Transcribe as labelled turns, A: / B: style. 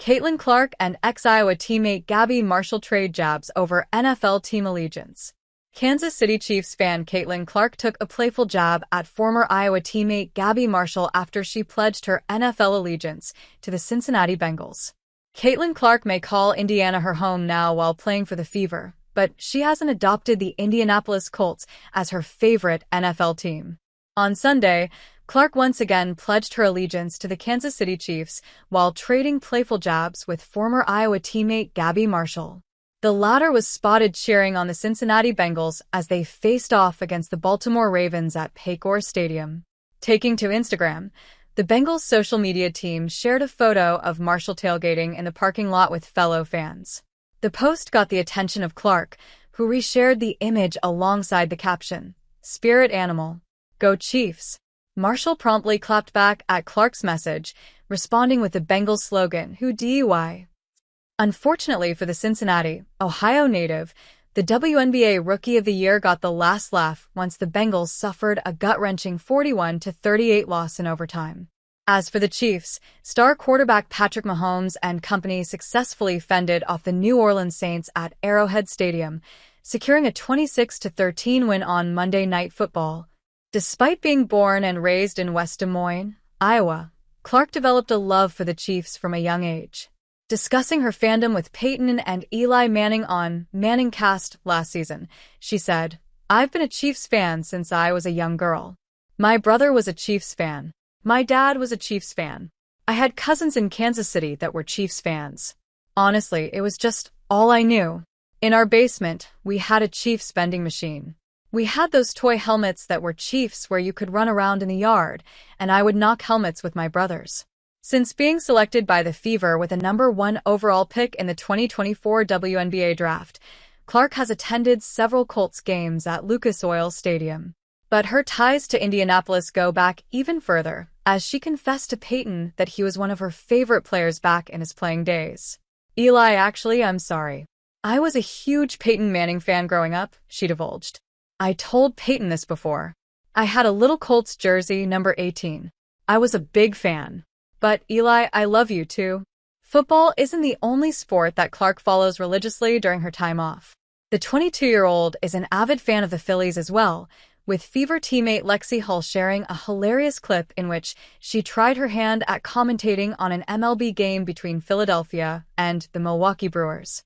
A: Caitlin Clark and ex-Iowa teammate Gabbie Marshall trade jabs over NFL team allegiance. Kansas City Chiefs fan Caitlin Clark took a playful jab at former Iowa teammate Gabbie Marshall after she pledged her NFL allegiance to the Cincinnati Bengals. Caitlin Clark may call Indiana her home now while playing for the Fever, but she hasn't adopted the Indianapolis Colts as her favorite NFL team. On Sunday, Clark once again pledged her allegiance to the Kansas City Chiefs while trading playful jabs with former Iowa teammate Gabbie Marshall. The latter was spotted cheering on the Cincinnati Bengals as they faced off against the Baltimore Ravens at Paycor Stadium. Taking to Instagram, the Bengals' social media team shared a photo of Marshall tailgating in the parking lot with fellow fans. The post got the attention of Clark, who reshared the image alongside the caption, "Spirit Animal. Go Chiefs." Marshall promptly clapped back at Clark's message, responding with the Bengals slogan, "Who DUI?" Unfortunately for the Cincinnati, Ohio native, the WNBA Rookie of the Year got the last laugh once the Bengals suffered a gut-wrenching 41-38 loss in overtime. As for the Chiefs, star quarterback Patrick Mahomes and company successfully fended off the New Orleans Saints at Arrowhead Stadium, securing a 26-13 win on Monday Night Football. Despite being born and raised in West Des Moines, Iowa, Clark developed a love for the Chiefs from a young age. Discussing her fandom with Peyton and Eli Manning on ManningCast last season, she said, "I've been a Chiefs fan since I was a young girl. My brother was a Chiefs fan. My dad was a Chiefs fan. I had cousins in Kansas City that were Chiefs fans. Honestly, it was just all I knew. In our basement, we had a Chiefs vending machine. We had those toy helmets that were Chiefs where you could run around in the yard, and I would knock helmets with my brothers." Since being selected by the Fever with a #1 overall pick in the 2024 WNBA draft, Clark has attended several Colts games at Lucas Oil Stadium. But her ties to Indianapolis go back even further, as she confessed to Peyton that he was one of her favorite players back in his playing days. "Eli, actually, I'm sorry. I was a huge Peyton Manning fan growing up," she divulged. "I told Peyton this before. I had a little Colts jersey, number 18. I was a big fan. But, Eli, I love you too." Football isn't the only sport that Clark follows religiously during her time off. The 22-year-old is an avid fan of the Phillies as well, with Fever teammate Lexi Hull sharing a hilarious clip in which she tried her hand at commentating on an MLB game between Philadelphia and the Milwaukee Brewers.